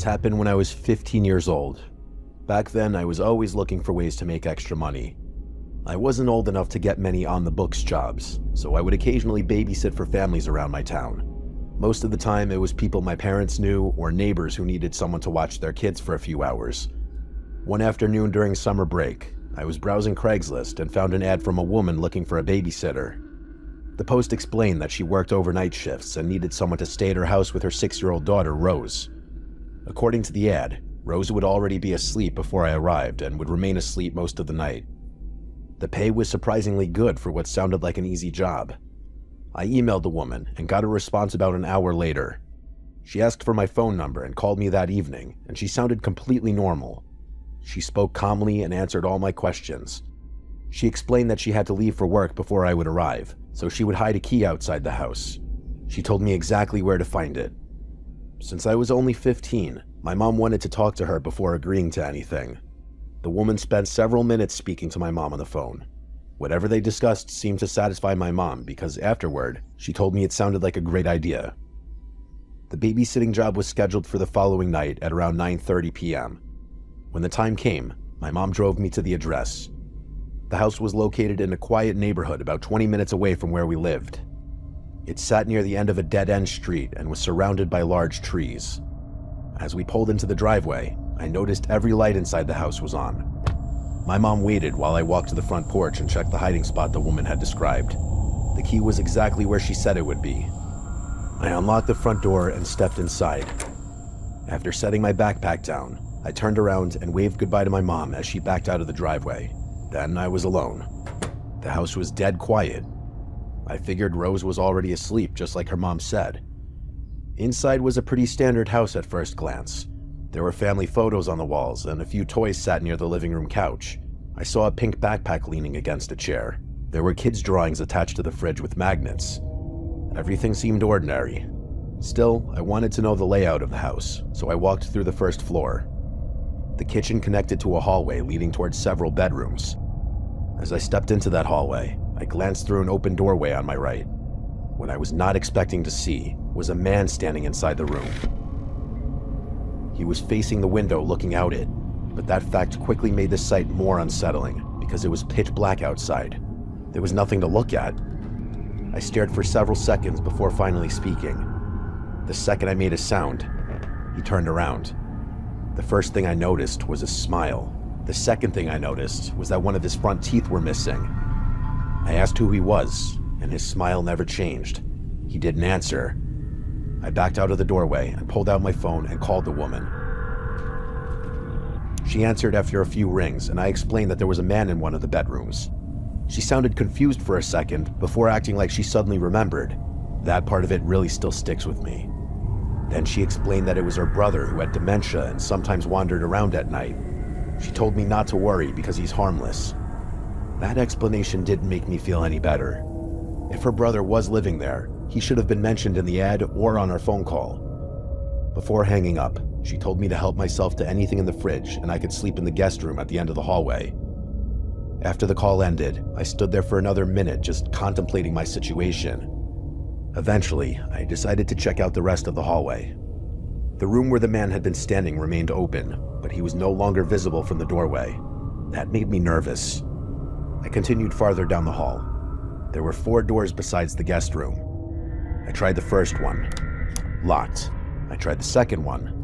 This happened when I was 15 years old. Back then, I was always looking for ways to make extra money. I wasn't old enough to get many on-the-books jobs, so I would occasionally babysit for families around my town. Most of the time, it was people my parents knew or neighbors who needed someone to watch their kids for a few hours. One afternoon during summer break, I was browsing Craigslist and found an ad from a woman looking for a babysitter. The post explained that she worked overnight shifts and needed someone to stay at her house with her 6-year-old daughter, Rose. According to the ad, Rose would already be asleep before I arrived and would remain asleep most of the night. The pay was surprisingly good for what sounded like an easy job. I emailed the woman and got a response about an hour later. She asked for my phone number and called me that evening, and she sounded completely normal. She spoke calmly and answered all my questions. She explained that she had to leave for work before I would arrive, so she would hide a key outside the house. She told me exactly where to find it. Since I was only 15, my mom wanted to talk to her before agreeing to anything. The woman spent several minutes speaking to my mom on the phone. Whatever they discussed seemed to satisfy my mom because afterward, she told me it sounded like a great idea. The babysitting job was scheduled for the following night at around 9:30 p.m. When the time came, my mom drove me to the address. The house was located in a quiet neighborhood about 20 minutes away from where we lived. It sat near the end of a dead-end street and was surrounded by large trees. As we pulled into the driveway, I noticed every light inside the house was on. My mom waited while I walked to the front porch and checked the hiding spot the woman had described. The key was exactly where she said it would be. I unlocked the front door and stepped inside. After setting my backpack down, I turned around and waved goodbye to my mom as she backed out of the driveway. Then I was alone. The house was dead quiet. I figured Rose was already asleep, just like her mom said. Inside was a pretty standard house at first glance. There were family photos on the walls, and a few toys sat near the living room couch. I saw a pink backpack leaning against a chair. There were kids' drawings attached to the fridge with magnets. Everything seemed ordinary. Still, I wanted to know the layout of the house, so I walked through the first floor. The kitchen connected to a hallway leading towards several bedrooms. As I stepped into that hallway, I glanced through an open doorway on my right. What I was not expecting to see was a man standing inside the room. He was facing the window looking out it, but that fact quickly made the sight more unsettling because it was pitch black outside. There was nothing to look at. I stared for several seconds before finally speaking. The second I made a sound, he turned around. The first thing I noticed was a smile. The second thing I noticed was that one of his front teeth were missing. I asked who he was, and his smile never changed. He didn't answer. I backed out of the doorway and pulled out my phone and called the woman. She answered after a few rings, and I explained that there was a man in one of the bedrooms. She sounded confused for a second before acting like she suddenly remembered. That part of it really still sticks with me. Then she explained that it was her brother who had dementia and sometimes wandered around at night. She told me not to worry because he's harmless. That explanation didn't make me feel any better. If her brother was living there, he should have been mentioned in the ad or on our phone call. Before hanging up, she told me to help myself to anything in the fridge and I could sleep in the guest room at the end of the hallway. After the call ended, I stood there for another minute just contemplating my situation. Eventually, I decided to check out the rest of the hallway. The room where the man had been standing remained open, but he was no longer visible from the doorway. That made me nervous. I continued farther down the hall. There were 4 doors besides the guest room. I tried the first one. Locked. I tried the second one.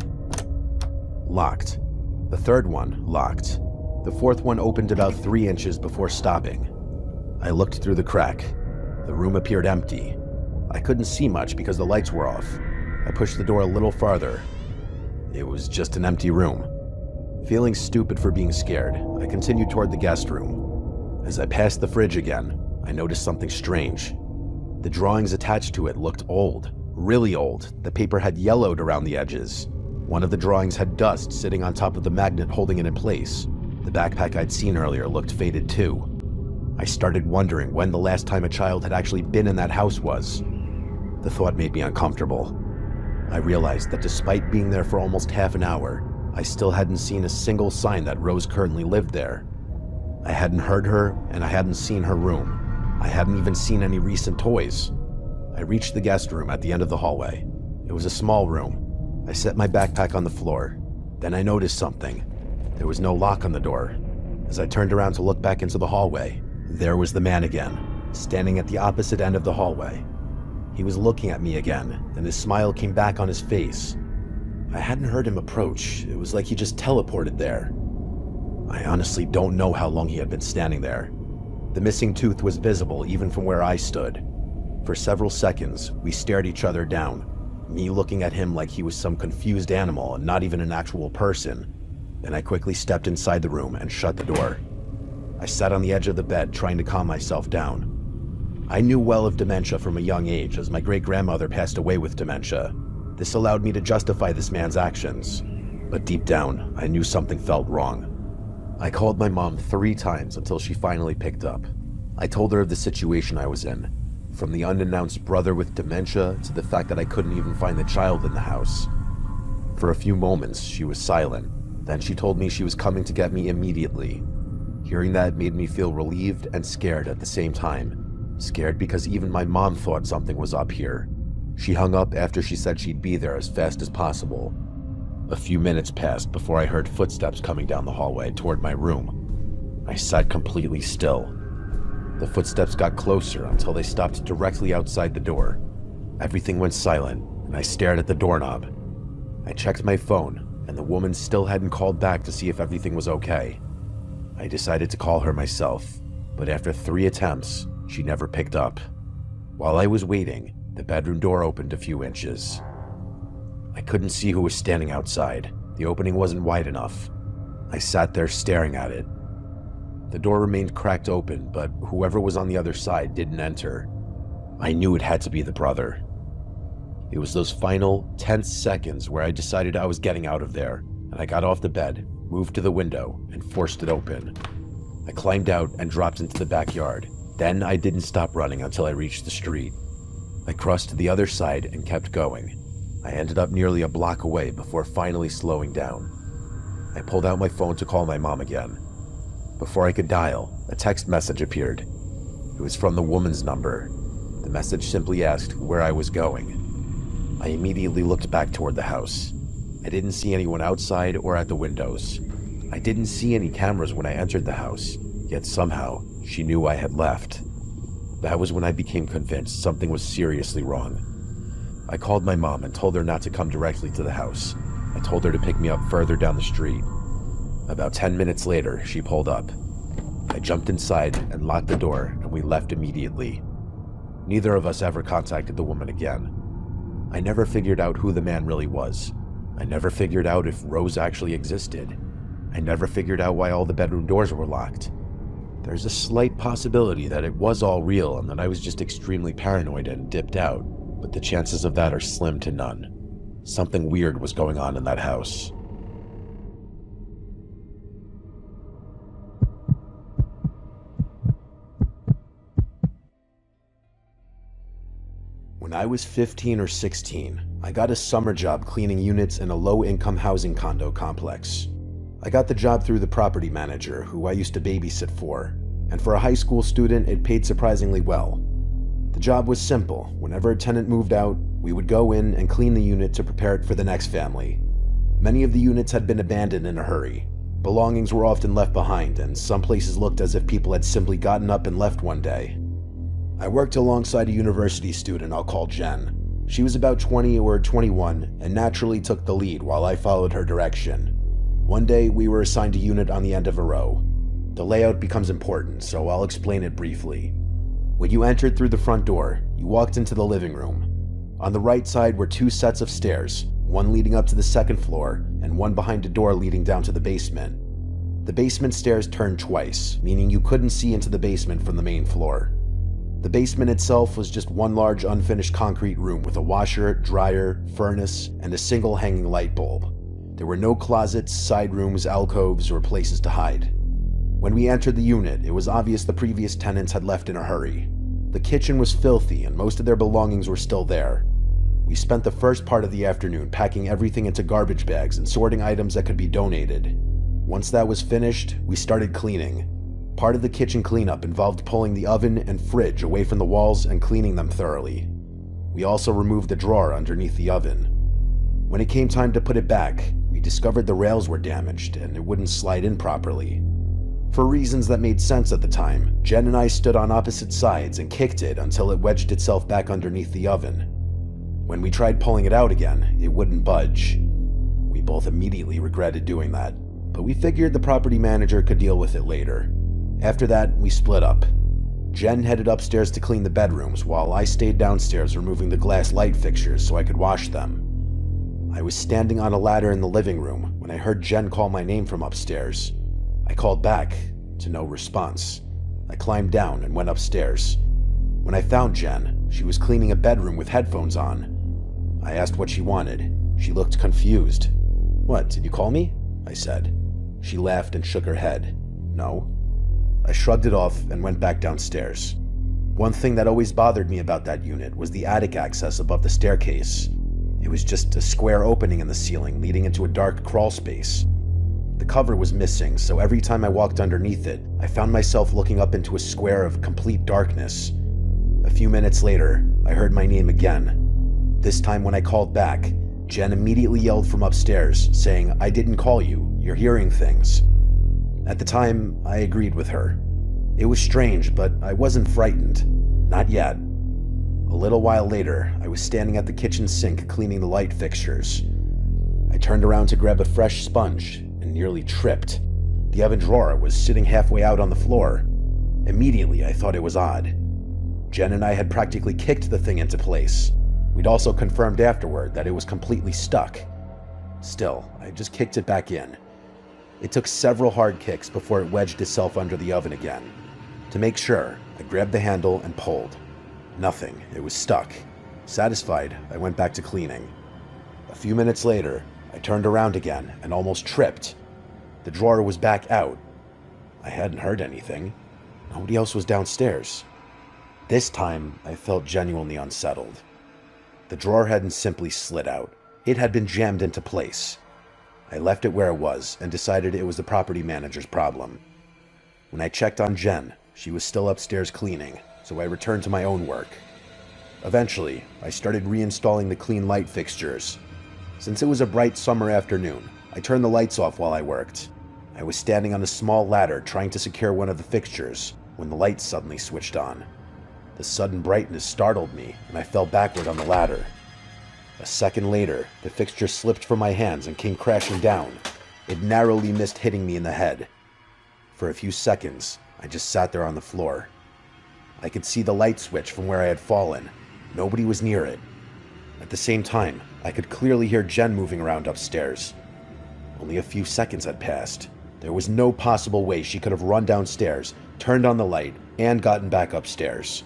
Locked. The third one, locked. The fourth one opened about 3 inches before stopping. I looked through the crack. The room appeared empty. I couldn't see much because the lights were off. I pushed the door a little farther. It was just an empty room. Feeling stupid for being scared, I continued toward the guest room. As I passed the fridge again, I noticed something strange. The drawings attached to it looked old, really old. The paper had yellowed around the edges. One of the drawings had dust sitting on top of the magnet holding it in place. The backpack I'd seen earlier looked faded too. I started wondering when the last time a child had actually been in that house was. The thought made me uncomfortable. I realized that despite being there for almost half an hour, I still hadn't seen a single sign that Rose currently lived there. I hadn't heard her, and I hadn't seen her room. I hadn't even seen any recent toys. I reached the guest room at the end of the hallway. It was a small room. I set my backpack on the floor. Then I noticed something. There was no lock on the door. As I turned around to look back into the hallway, there was the man again, standing at the opposite end of the hallway. He was looking at me again, and his smile came back on his face. I hadn't heard him approach. It was like he just teleported there. I honestly don't know how long he had been standing there. The missing tooth was visible even from where I stood. For several seconds, we stared each other down, me looking at him like he was some confused animal and not even an actual person. Then I quickly stepped inside the room and shut the door. I sat on the edge of the bed trying to calm myself down. I knew well of dementia from a young age, as my great-grandmother passed away with dementia. This allowed me to justify this man's actions. But deep down, I knew something felt wrong. I called my mom 3 times until she finally picked up. I told her of the situation I was in, from the unannounced brother with dementia to the fact that I couldn't even find the child in the house. For a few moments, she was silent. Then she told me she was coming to get me immediately. Hearing that made me feel relieved and scared at the same time. Scared because even my mom thought something was up here. She hung up after she said she'd be there as fast as possible. A few minutes passed before I heard footsteps coming down the hallway toward my room. I sat completely still. The footsteps got closer until they stopped directly outside the door. Everything went silent, and I stared at the doorknob. I checked my phone, and the woman still hadn't called back to see if everything was okay. I decided to call her myself, but after 3 attempts, she never picked up. While I was waiting, the bedroom door opened a few inches. I couldn't see who was standing outside. The opening wasn't wide enough. I sat there staring at it. The door remained cracked open, but whoever was on the other side didn't enter. I knew it had to be the brother. It was those final, tense seconds where I decided I was getting out of there, and I got off the bed, moved to the window, and forced it open. I climbed out and dropped into the backyard. Then I didn't stop running until I reached the street. I crossed to the other side and kept going. I ended up nearly a block away before finally slowing down. I pulled out my phone to call my mom again. Before I could dial, a text message appeared. It was from the woman's number. The message simply asked where I was going. I immediately looked back toward the house. I didn't see anyone outside or at the windows. I didn't see any cameras when I entered the house, yet somehow she knew I had left. That was when I became convinced something was seriously wrong. I called my mom and told her not to come directly to the house. I told her to pick me up further down the street. About 10 minutes later, she pulled up. I jumped inside and locked the door, and we left immediately. Neither of us ever contacted the woman again. I never figured out who the man really was. I never figured out if Rose actually existed. I never figured out why all the bedroom doors were locked. There's a slight possibility that it was all real and that I was just extremely paranoid and dipped out, but the chances of that are slim to none. Something weird was going on in that house. When I was 15 or 16, I got a summer job cleaning units in a low-income housing condo complex. I got the job through the property manager, who I used to babysit for, and for a high school student, it paid surprisingly well. The job was simple. Whenever a tenant moved out, we would go in and clean the unit to prepare it for the next family. Many of the units had been abandoned in a hurry. Belongings were often left behind, and some places looked as if people had simply gotten up and left one day. I worked alongside a university student I'll call Jen. She was about 20 or 21 and naturally took the lead while I followed her direction. One day, we were assigned a unit on the end of a row. The layout becomes important, so I'll explain it briefly. When you entered through the front door, you walked into the living room. On the right side were 2 sets of stairs, one leading up to the second floor and one behind a door leading down to the basement. The basement stairs turned twice, meaning you couldn't see into the basement from the main floor. The basement itself was just one large unfinished concrete room with a washer, dryer, furnace, and a single hanging light bulb. There were no closets, side rooms, alcoves, or places to hide. When we entered the unit, it was obvious the previous tenants had left in a hurry. The kitchen was filthy and most of their belongings were still there. We spent the first part of the afternoon packing everything into garbage bags and sorting items that could be donated. Once that was finished, we started cleaning. Part of the kitchen cleanup involved pulling the oven and fridge away from the walls and cleaning them thoroughly. We also removed the drawer underneath the oven. When it came time to put it back, we discovered the rails were damaged and it wouldn't slide in properly. For reasons that made sense at the time, Jen and I stood on opposite sides and kicked it until it wedged itself back underneath the oven. When we tried pulling it out again, it wouldn't budge. We both immediately regretted doing that, but we figured the property manager could deal with it later. After that, we split up. Jen headed upstairs to clean the bedrooms while I stayed downstairs removing the glass light fixtures so I could wash them. I was standing on a ladder in the living room when I heard Jen call my name from upstairs. I called back, to no response. I climbed down and went upstairs. When I found Jen, she was cleaning a bedroom with headphones on. I asked what she wanted. She looked confused. "What, did you call me?" I said. She laughed and shook her head. "No." I shrugged it off and went back downstairs. One thing that always bothered me about that unit was the attic access above the staircase. It was just a square opening in the ceiling leading into a dark crawl space. The cover was missing, so every time I walked underneath it, I found myself looking up into a square of complete darkness. A few minutes later, I heard my name again. This time when I called back, Jen immediately yelled from upstairs, saying, "I didn't call you, you're hearing things." At the time, I agreed with her. It was strange, but I wasn't frightened. Not yet. A little while later, I was standing at the kitchen sink cleaning the light fixtures. I turned around to grab a fresh sponge and nearly tripped. The oven drawer was sitting halfway out on the floor. Immediately, I thought it was odd. Jen and I had practically kicked the thing into place. We'd also confirmed afterward that it was completely stuck. Still, I just kicked it back in. It took several hard kicks before it wedged itself under the oven again. To make sure, I grabbed the handle and pulled. Nothing, it was stuck. Satisfied, I went back to cleaning. A few minutes later, I turned around again and almost tripped. The drawer was back out. I hadn't heard anything. Nobody else was downstairs. This time, I felt genuinely unsettled. The drawer hadn't simply slid out. It had been jammed into place. I left it where it was and decided it was the property manager's problem. When I checked on Jen, she was still upstairs cleaning, so I returned to my own work. Eventually, I started reinstalling the clean light fixtures. Since it was a bright summer afternoon, I turned the lights off while I worked. I was standing on a small ladder trying to secure one of the fixtures when the lights suddenly switched on. The sudden brightness startled me, and I fell backward on the ladder. A second later, the fixture slipped from my hands and came crashing down. It narrowly missed hitting me in the head. For a few seconds, I just sat there on the floor. I could see the light switch from where I had fallen. Nobody was near it. At the same time, I could clearly hear Jen moving around upstairs. Only a few seconds had passed. There was no possible way she could have run downstairs, turned on the light, and gotten back upstairs.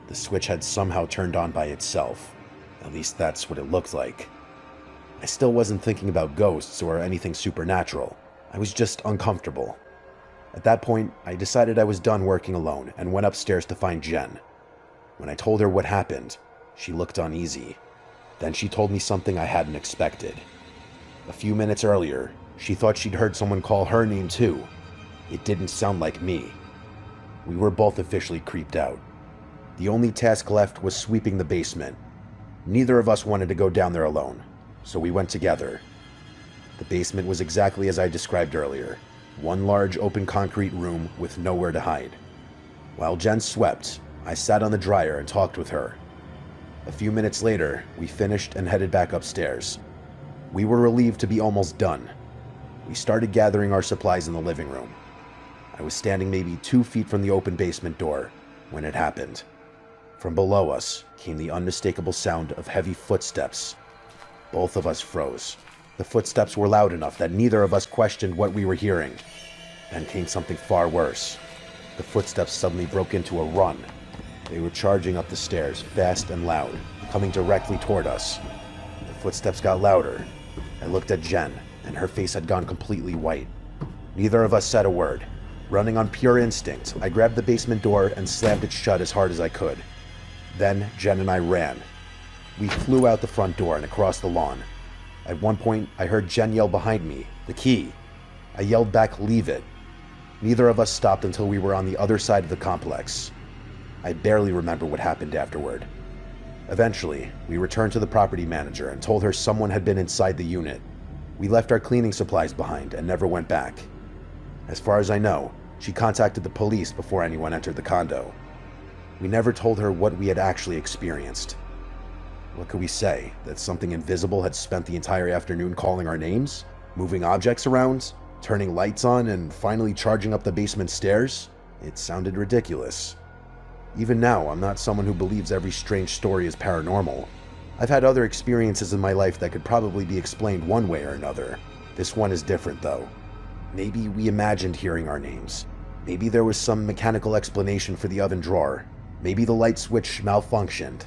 The switch had somehow turned on by itself. At least that's what it looked like. I still wasn't thinking about ghosts or anything supernatural. I was just uncomfortable. At that point, I decided I was done working alone and went upstairs to find Jen. When I told her what happened, she looked uneasy. Then she told me something I hadn't expected. A few minutes earlier, she thought she'd heard someone call her name too. It didn't sound like me. We were both officially creeped out. The only task left was sweeping the basement. Neither of us wanted to go down there alone, so we went together. The basement was exactly as I described earlier. One large open concrete room with nowhere to hide. While Jen swept, I sat on the dryer and talked with her. A few minutes later, we finished and headed back upstairs. We were relieved to be almost done. We started gathering our supplies in the living room. I was standing maybe 2 feet from the open basement door when it happened. From below us came the unmistakable sound of heavy footsteps. Both of us froze. The footsteps were loud enough that neither of us questioned what we were hearing. Then came something far worse. The footsteps suddenly broke into a run. They were charging up the stairs, fast and loud, coming directly toward us. The footsteps got louder. I looked at Jen, and her face had gone completely white. Neither of us said a word. Running on pure instinct, I grabbed the basement door and slammed it shut as hard as I could. Then Jen and I ran. We flew out the front door and across the lawn. At one point, I heard Jen yell behind me, "The key!" I yelled back, "Leave it!" Neither of us stopped until we were on the other side of the complex. I barely remember what happened afterward. Eventually, we returned to the property manager and told her someone had been inside the unit. We left our cleaning supplies behind and never went back. As far as I know, she contacted the police before anyone entered the condo. We never told her what we had actually experienced. What could we say? That something invisible had spent the entire afternoon calling our names, moving objects around, turning lights on, and finally charging up the basement stairs? It sounded ridiculous. Even now, I'm not someone who believes every strange story is paranormal. I've had other experiences in my life that could probably be explained one way or another. This one is different, though. Maybe we imagined hearing our names. Maybe there was some mechanical explanation for the oven drawer. Maybe the light switch malfunctioned.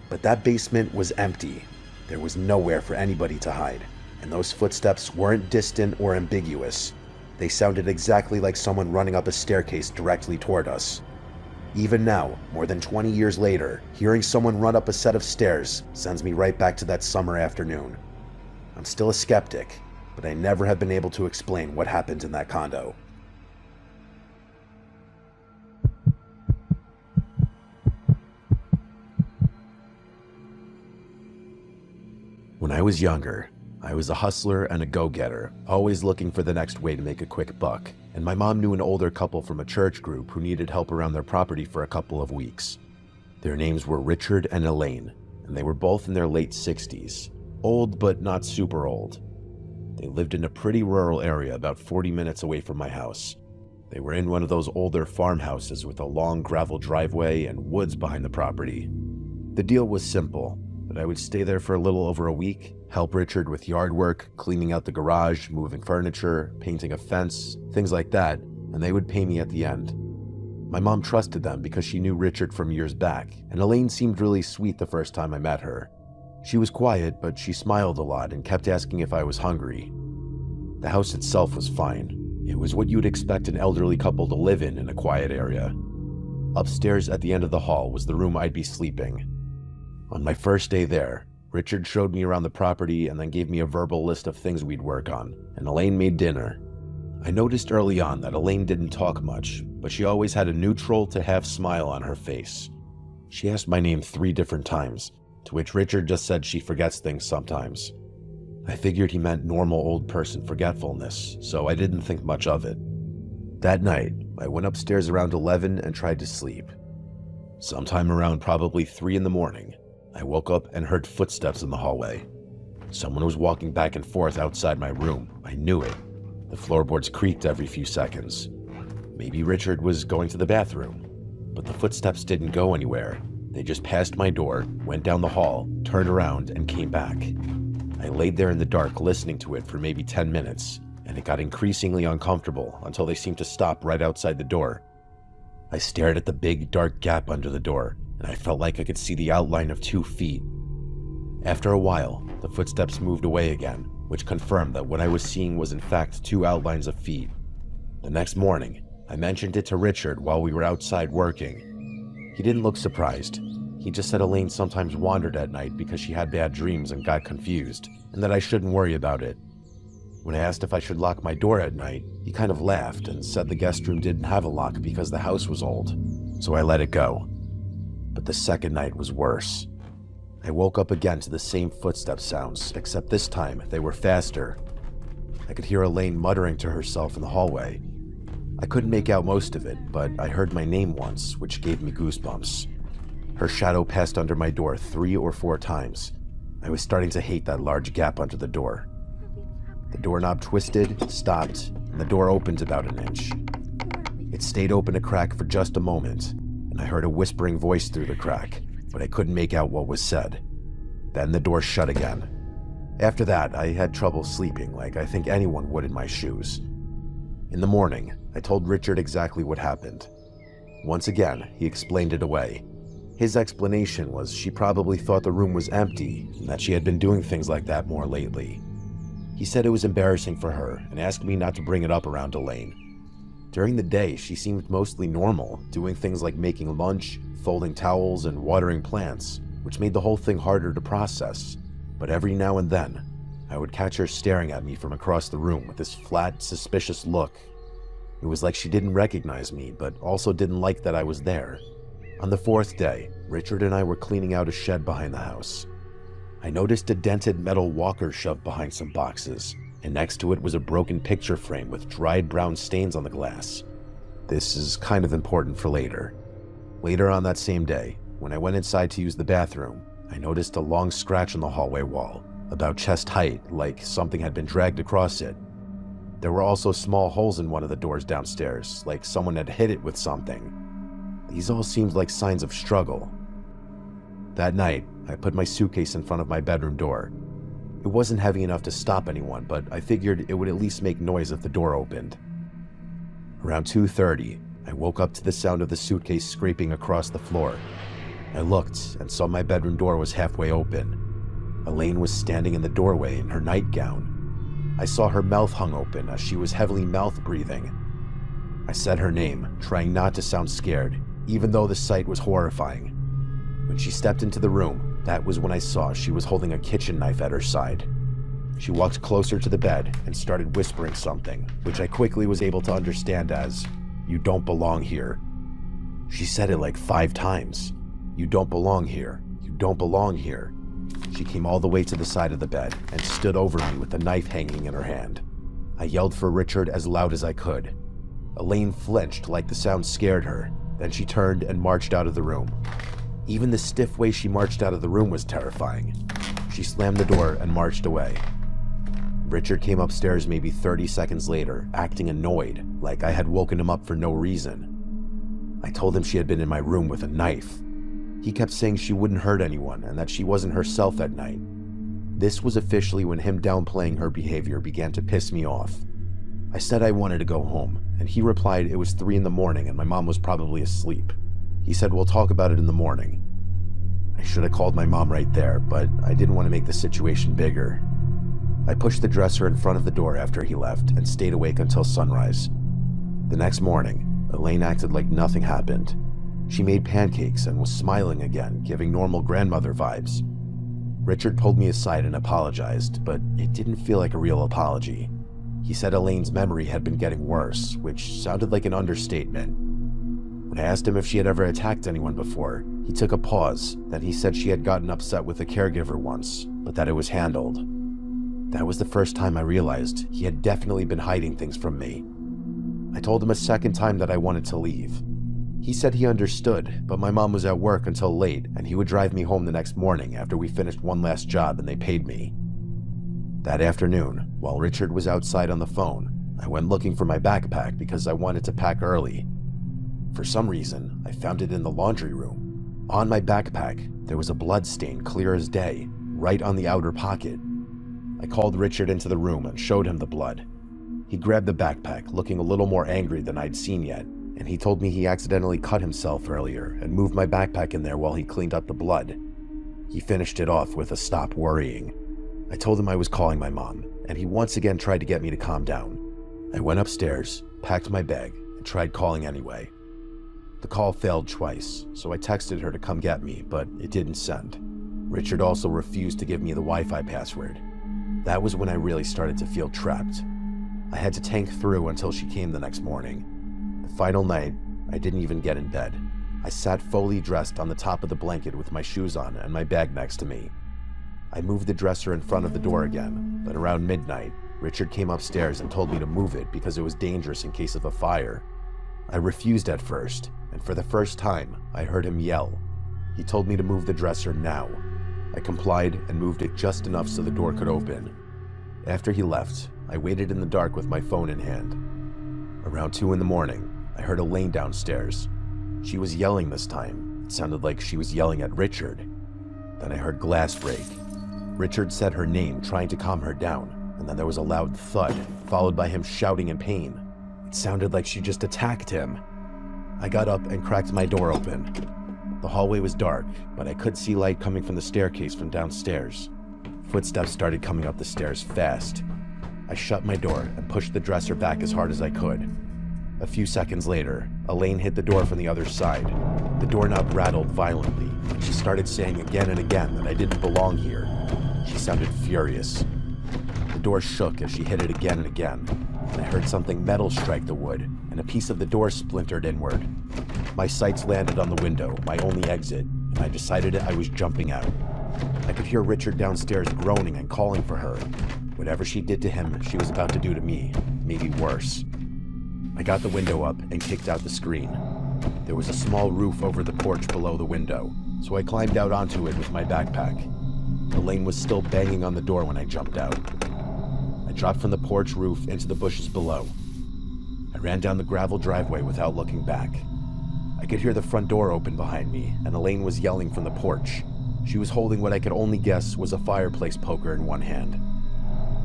But that basement was empty. There was nowhere for anybody to hide, and those footsteps weren't distant or ambiguous. They sounded exactly like someone running up a staircase directly toward us. Even now, more than 20 years later, hearing someone run up a set of stairs sends me right back to that summer afternoon. I'm still a skeptic, but I never have been able to explain what happened in that condo. When I was younger, I was a hustler and a go-getter, always looking for the next way to make a quick buck, and my mom knew an older couple from a church group who needed help around their property for a couple of weeks. Their names were Richard and Elaine, and they were both in their late 60s, old but not super old. They lived in a pretty rural area about 40 minutes away from my house. They were in one of those older farmhouses with a long gravel driveway and woods behind the property. The deal was simple, that I would stay there for a little over a week, help Richard with yard work, cleaning out the garage, moving furniture, painting a fence, things like that, and they would pay me at the end. My mom trusted them because she knew Richard from years back, and Elaine seemed really sweet the first time I met her. She was quiet, but she smiled a lot and kept asking if I was hungry. The house itself was fine. It was what you'd expect an elderly couple to live in a quiet area. Upstairs at the end of the hall was the room I'd be sleeping. On my first day there, Richard showed me around the property and then gave me a verbal list of things we'd work on, and Elaine made dinner. I noticed early on that Elaine didn't talk much, but she always had a neutral to half smile on her face. She asked my name 3 different times, to which Richard just said she forgets things sometimes. I figured he meant normal old person forgetfulness, so I didn't think much of it. That night, I went upstairs around 11 and tried to sleep. Sometime around probably 3 in the morning, I woke up and heard footsteps in the hallway. Someone was walking back and forth outside my room. I knew it. The floorboards creaked every few seconds. Maybe Richard was going to the bathroom. But the footsteps didn't go anywhere. They just passed my door, went down the hall, turned around, and came back. I laid there in the dark listening to it for maybe 10 minutes, and it got increasingly uncomfortable until they seemed to stop right outside the door. I stared at the big, dark gap under the door, and I felt like I could see the outline of 2 feet. After a while, the footsteps moved away again, which confirmed that what I was seeing was in fact 2 outlines of feet. The next morning, I mentioned it to Richard while we were outside working. He didn't look surprised. He just said Elaine sometimes wandered at night because she had bad dreams and got confused, and that I shouldn't worry about it. When I asked if I should lock my door at night, he kind of laughed and said the guest room didn't have a lock because the house was old, so I let it go. But the second night was worse. I woke up again to the same footstep sounds, except this time they were faster. I could hear Elaine muttering to herself in the hallway. I couldn't make out most of it, but I heard my name once, which gave me goosebumps. Her shadow passed under my door 3 or 4 times. I was starting to hate that large gap under the door. The doorknob twisted, stopped, and the door opened about an inch. It stayed open a crack for just a moment, and I heard a whispering voice through the crack, but I couldn't make out what was said. Then the door shut again. After that, I had trouble sleeping, like I think anyone would in my shoes. In the morning, I told Richard exactly what happened. Once again, he explained it away. His explanation was she probably thought the room was empty and that she had been doing things like that more lately. He said it was embarrassing for her and asked me not to bring it up around Elaine. During the day, she seemed mostly normal, doing things like making lunch, folding towels, and watering plants, which made the whole thing harder to process. But every now and then, I would catch her staring at me from across the room with this flat, suspicious look. It was like she didn't recognize me, but also didn't like that I was there. On the fourth day, Richard and I were cleaning out a shed behind the house. I noticed a dented metal walker shoved behind some boxes, and next to it was a broken picture frame with dried brown stains on the glass. This is kind of important for later. Later on that same day, when I went inside to use the bathroom, I noticed a long scratch on the hallway wall, about chest height, like something had been dragged across it. There were also small holes in one of the doors downstairs, like someone had hit it with something. These all seemed like signs of struggle. That night, I put my suitcase in front of my bedroom door. It wasn't heavy enough to stop anyone, but I figured it would at least make noise if the door opened. Around 2:30, I woke up to the sound of the suitcase scraping across the floor. I looked and saw my bedroom door was halfway open. Elaine was standing in the doorway in her nightgown. I saw her mouth hung open as she was heavily mouth-breathing. I said her name, trying not to sound scared, even though the sight was horrifying. When she stepped into the room, that was when I saw she was holding a kitchen knife at her side. She walked closer to the bed and started whispering something, which I quickly was able to understand as, "You don't belong here." She said it like 5 times. "You don't belong here. You don't belong here." She came all the way to the side of the bed and stood over me with the knife hanging in her hand. I yelled for Richard as loud as I could. Elaine flinched like the sound scared her. Then she turned and marched out of the room. Even the stiff way she marched out of the room was terrifying. She slammed the door and marched away. Richard came upstairs maybe 30 seconds later, acting annoyed, like I had woken him up for no reason. I told him she had been in my room with a knife. He kept saying she wouldn't hurt anyone and that she wasn't herself at night. This was officially when him downplaying her behavior began to piss me off. I said I wanted to go home, and he replied it was 3 in the morning and my mom was probably asleep. He said we'll talk about it in the morning. I should have called my mom right there, but I didn't want to make the situation bigger. I pushed the dresser in front of the door after he left and stayed awake until sunrise. The next morning, Elaine acted like nothing happened. She made pancakes and was smiling again, giving normal grandmother vibes. Richard pulled me aside and apologized, but it didn't feel like a real apology. He said Elaine's memory had been getting worse, which sounded like an understatement. When I asked him if she had ever attacked anyone before, he took a pause, then he said she had gotten upset with a caregiver once, but that it was handled. That was the first time I realized he had definitely been hiding things from me. I told him a second time that I wanted to leave. He said he understood, but my mom was at work until late and he would drive me home the next morning after we finished one last job and they paid me. That afternoon, while Richard was outside on the phone, I went looking for my backpack because I wanted to pack early. For some reason, I found it in the laundry room. On my backpack, there was a blood stain clear as day, right on the outer pocket. I called Richard into the room and showed him the blood. He grabbed the backpack, looking a little more angry than I'd seen yet, and he told me he accidentally cut himself earlier and moved my backpack in there while he cleaned up the blood. He finished it off with a "stop worrying." I told him I was calling my mom, and he once again tried to get me to calm down. I went upstairs, packed my bag, and tried calling anyway. The call failed twice, so I texted her to come get me, but it didn't send. Richard also refused to give me the Wi-Fi password. That was when I really started to feel trapped. I had to tank through until she came the next morning. The final night, I didn't even get in bed. I sat fully dressed on the top of the blanket with my shoes on and my bag next to me. I moved the dresser in front of the door again, but around midnight, Richard came upstairs and told me to move it because it was dangerous in case of a fire. I refused at first, and for the first time, I heard him yell. He told me to move the dresser now. I complied and moved it just enough so the door could open. After he left, I waited in the dark with my phone in hand. Around 2 in the morning, I heard Elaine downstairs. She was yelling this time. It sounded like she was yelling at Richard. Then I heard glass break. Richard said her name, trying to calm her down, and then there was a loud thud, followed by him shouting in pain. It sounded like she just attacked him. I got up and cracked my door open. The hallway was dark, but I could see light coming from the staircase from downstairs. Footsteps started coming up the stairs fast. I shut my door and pushed the dresser back as hard as I could. A few seconds later, Elaine hit the door from the other side. The doorknob rattled violently, and she started saying again and again that I didn't belong here. She sounded furious. The door shook as she hit it again and again. and I heard something metal strike the wood, and a piece of the door splintered inward. My sights landed on the window, my only exit, and I decided I was jumping out. I could hear Richard downstairs groaning and calling for her. Whatever she did to him, she was about to do to me, maybe worse. I got the window up and kicked out the screen. There was a small roof over the porch below the window, so I climbed out onto it with my backpack. Elaine was still banging on the door when I jumped out. I dropped from the porch roof into the bushes below. I ran down the gravel driveway without looking back. I could hear the front door open behind me, and Elaine was yelling from the porch. She was holding what I could only guess was a fireplace poker in one hand.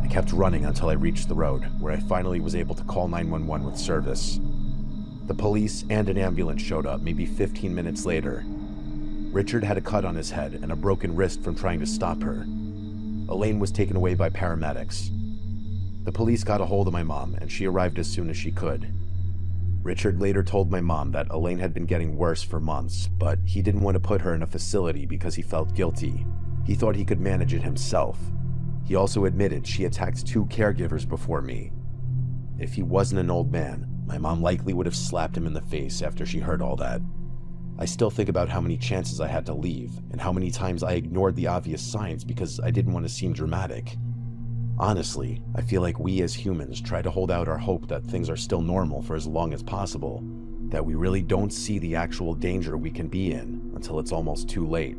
I kept running until I reached the road, where I finally was able to call 911 with service. The police and an ambulance showed up maybe 15 minutes later. Richard had a cut on his head and a broken wrist from trying to stop her. Elaine was taken away by paramedics. The police got a hold of my mom, and she arrived as soon as she could. Richard later told my mom that Elaine had been getting worse for months, but he didn't want to put her in a facility because he felt guilty. He thought he could manage it himself. He also admitted she attacked 2 caregivers before me. If he wasn't an old man, my mom likely would have slapped him in the face after she heard all that. I still think about how many chances I had to leave, and how many times I ignored the obvious signs because I didn't want to seem dramatic. Honestly, I feel like we as humans try to hold out our hope that things are still normal for as long as possible, that we really don't see the actual danger we can be in until it's almost too late.